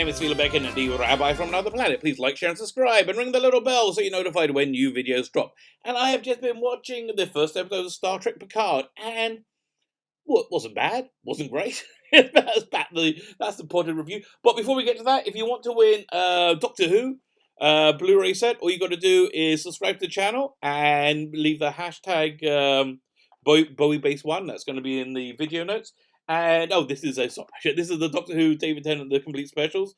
name is Beck and the Rabbi from another planet. Please like, share, and subscribe, and ring the little bell so you're notified when new videos drop. And I have just been watching the first episode of Star Trek Picard, and wasn't bad, wasn't great. that's the point of review. But before we get to that, if you want to win Doctor Who Blu-ray set, all you got to do is subscribe to the channel and leave the hashtag BowieBase1. That's going to be in the video notes. And this is the Doctor Who David Tennant the complete specials,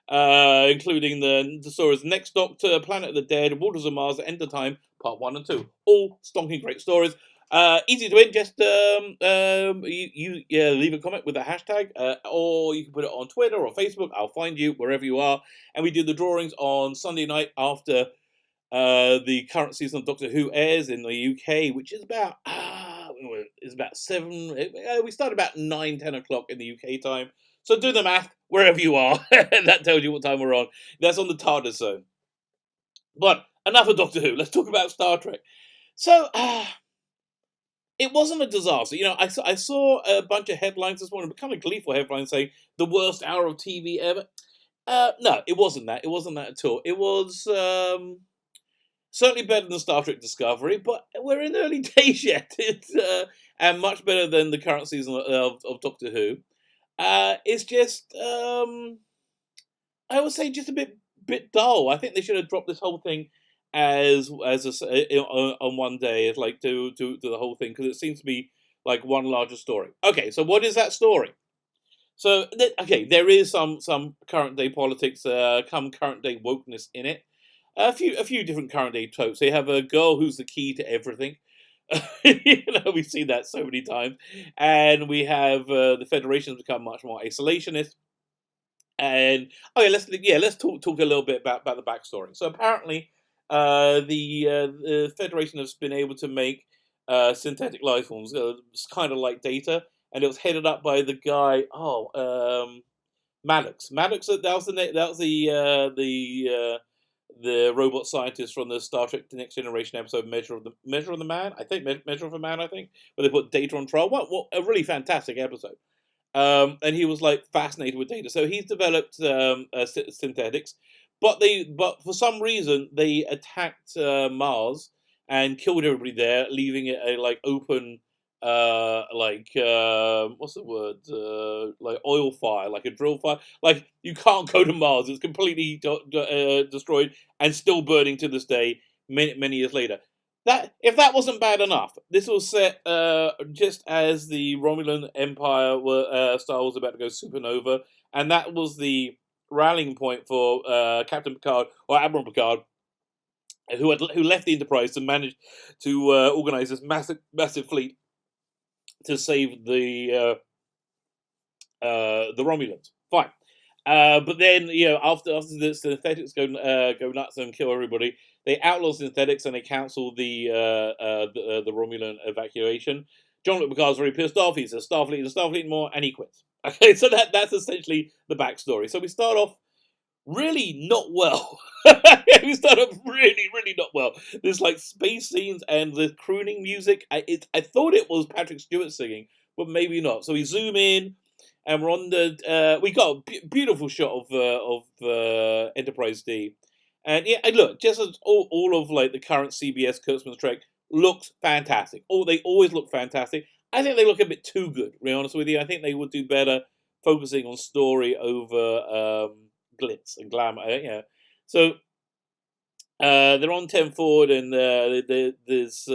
including the stories Next Doctor, Planet of the Dead, Waters of Mars, End of Time, Part 1 and 2. All stonking great stories. Easy to win. Just leave a comment with a hashtag, or you can put it on Twitter or Facebook. I'll find you wherever you are. And we do the drawings on Sunday night after the current season of Doctor Who airs in the UK, which is about 7. We start about 9-10 o'clock in the UK time. So do the math wherever you are. That tells you what time we're on. That's on the TARDIS zone. But enough of Doctor Who. Let's talk about Star Trek. So it wasn't a disaster. You know, I saw a bunch of headlines this morning, kind of gleeful headlines saying the worst hour of TV ever. No, it wasn't that. It wasn't that at all. It was certainly better than Star Trek Discovery, but we're in early days yet. It's and much better than the current season of Doctor Who. It's just I would say just a bit dull. I think they should have dropped this whole thing as on one day, as like do the whole thing, because it seems to be like one larger story. Okay, so what is that story? So there is some current day politics, current day wokeness in it. A few different current day tropes. They have a girl who's the key to everything. We've seen that so many times, and we have the Federation's become much more isolationist. And let's talk a little bit about the backstory. So apparently, the Federation has been able to make synthetic life forms, kind of like Data, and it was headed up by the guy. Maddox. Maddox. That was the robot scientist from the Star Trek: The Next Generation episode Measure of the Man. I think Measure of a Man. I think where they put Data on trial. What a really fantastic episode. And he was like fascinated with Data, so he's developed synthetics. But for some reason they attacked Mars and killed everybody there, leaving it a like open what's the word, like oil fire, like a drill fire. Like you can't go to Mars; it's completely destroyed and still burning to this day, many years later. If that wasn't bad enough, this was set just as the Romulan Empire star was about to go supernova, and that was the rallying point for Captain Picard or Admiral Picard, who left the Enterprise to manage to organize this massive fleet to save the Romulans. Fine. But then, after the synthetics go nuts and kill everybody, they outlaw synthetics and they cancel the Romulan evacuation. Jean-Luc Picard's very pissed off. He says Starfleet more, and he quits. Okay, so that's essentially the backstory. So we start off really not well. We start off really, really not well. There's like space scenes and the crooning music. I thought it was Patrick Stewart singing, but maybe not. So we zoom in, and we're on we got a beautiful shot of Enterprise D, and look, just as all of like the current CBS Kurtzman's Trek looks fantastic. They always look fantastic. I think they look a bit too good, to be honest with you. I think they would do better focusing on story over glitz and glamour. So they're on 10 forward, and there's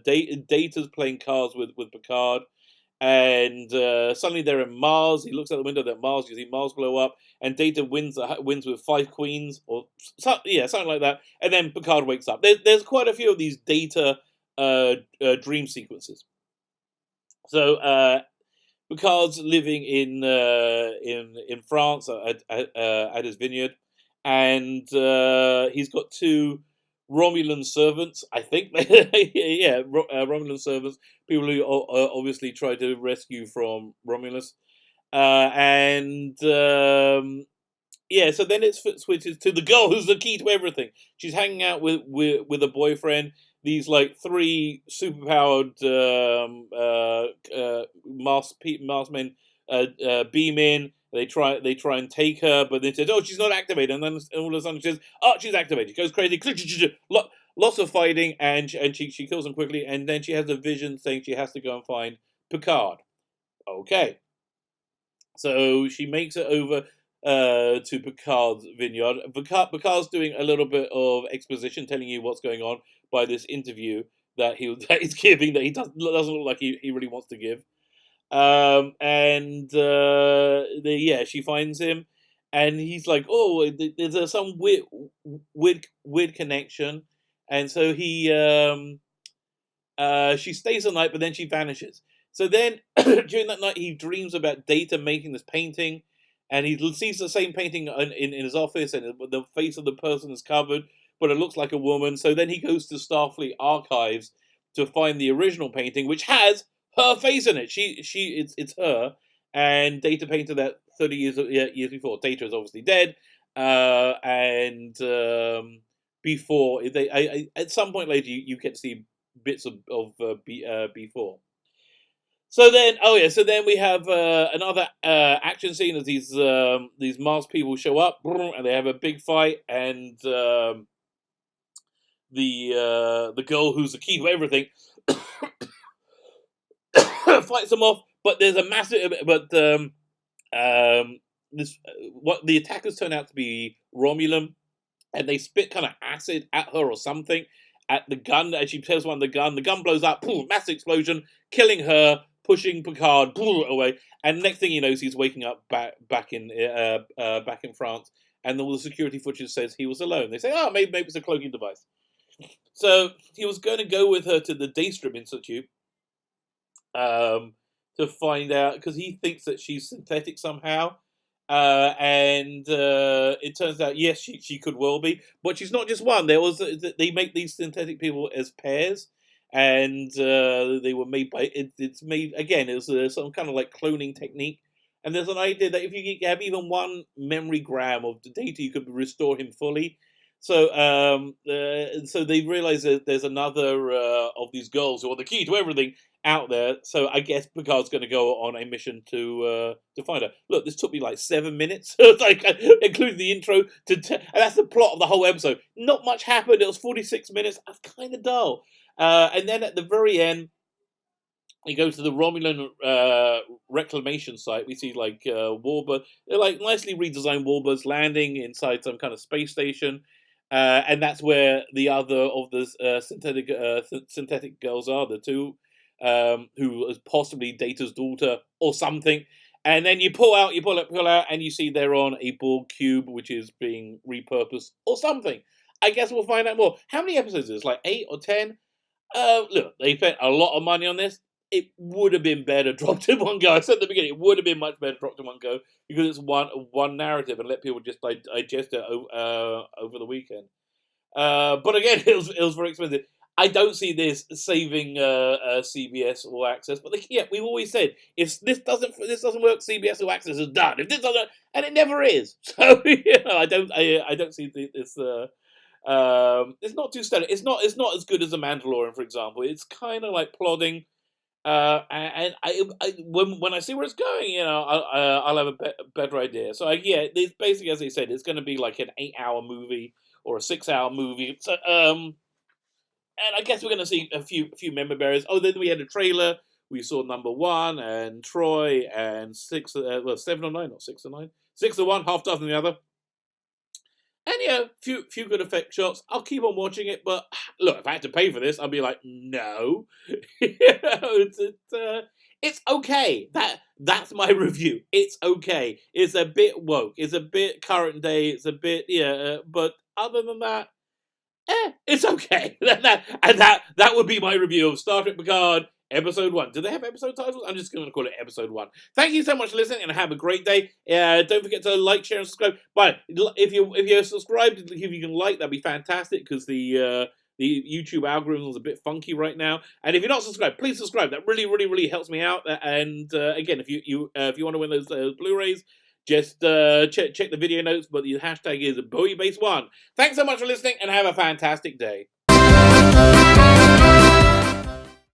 Data's playing cards with Picard, and suddenly they're in Mars. He looks out the window at Mars. You see Mars blow up, and Data wins with 5 queens, or something like that. And then Picard wakes up. There's quite a few of these Data dream sequences. So Picard's living in France at his vineyard, and he's got 2 Romulan servants, I think. Romulan servants, people who obviously try to rescue from Romulus, so then it switches to the girl who's the key to everything. She's hanging out with a boyfriend. These like 3 superpowered Marsmen beam in, They try and take her, but they said, "Oh, she's not activated." And then all of a sudden she says, "Oh, she's activated." She goes crazy. Lots of fighting, and she kills them quickly. And then she has a vision saying she has to go and find Picard. Okay, so she makes it over to Picard's vineyard. Picard's doing a little bit of exposition, telling you what's going on by this interview that he's giving that he doesn't look like he really wants to give. She finds him, and he's like, "Oh, there's some weird connection," and so she stays the night, but then she vanishes. So then, during that night, he dreams about Data making this painting, and he sees the same painting in his office, and the face of the person is covered, but it looks like a woman. So then he goes to Starfleet archives to find the original painting, which has her face in it. It's her, and Data painted that 30 years before. Data is obviously dead, before at some point later you get to see bits of B4. So then we have another action scene as these Mars people show up and they have a big fight, and the girl who's the key to everything fights them off. But there's a massive what the attackers turn out to be Romulan, and they spit kind of acid at her or something at the gun, and she tells one the gun blows up, massive explosion, killing her, pushing Picard away, and next thing he knows, he's waking up back in France, and all the security footage says he was alone. They say, "Oh, maybe it's a cloaking device." So he was going to go with her to the Daystrom Institute to find out, because he thinks that she's synthetic somehow. It turns out, yes, she could well be, but she's not just one. They make these synthetic people as pairs, and they were made by it's made again. It was some kind of like cloning technique, and there's an idea that if you have even one memory gram of the Data, you could restore him fully. So they realize that there's another of these girls who are the key to everything out there. So I guess Picard's going to go on a mission to find her. Look, this took me like 7 minutes, like including the intro and that's the plot of the whole episode. Not much happened. It was 46 minutes. That's kind of dull. And then at the very end, he goes to the Romulan reclamation site. We see like warbird. They're like nicely redesigned warbirds landing inside some kind of space station. And that's where the other of the synthetic girls are, the two, who is possibly Data's daughter or something. And then you pull out, and you see they're on a Borg cube, which is being repurposed or something. I guess we'll find out more. How many episodes is this? Like 8 or 10? Look, they spent a lot of money on this. It would have been better dropped in one go. I said at the beginning, it would have been much better dropped in one go, because it's one narrative, and let people just digest it over the weekend. But again, it was very expensive. I don't see this saving CBS All Access, but we've always said if this doesn't work, CBS All Access is done. If this doesn't, and it never is. So I don't see this. It's not too stellar. It's not as good as The Mandalorian, for example. It's kind of like plodding. And when I see where it's going, I'll have a better idea. So it's basically, as I said, it's going to be like an 8-hour movie or a 6-hour movie. So and I guess we're going to see a few member bearers. Oh, then we had a trailer. We saw number 1 and Troy and 7 or 9, not 6 or 9, 6 or 1, half dozen the other. And few good effect shots. I'll keep on watching it, but look, if I had to pay for this, I'd be like, no. It's okay. That's my review. It's okay. It's a bit woke. It's a bit current day. It's a bit but other than that, it's okay. that would be my review of Star Trek Picard Episode 1. Do they have episode titles? I'm just going to call it Episode 1. Thank you so much for listening, and have a great day. Don't forget to like, share, and subscribe. But if you're subscribed, if you can like, that'd be fantastic, because the YouTube algorithm is a bit funky right now. And if you're not subscribed, please subscribe. That really, really, really helps me out. And again, if you want to win those Blu-rays, just check the video notes. But the hashtag is BowieBase1. Thanks so much for listening, and have a fantastic day.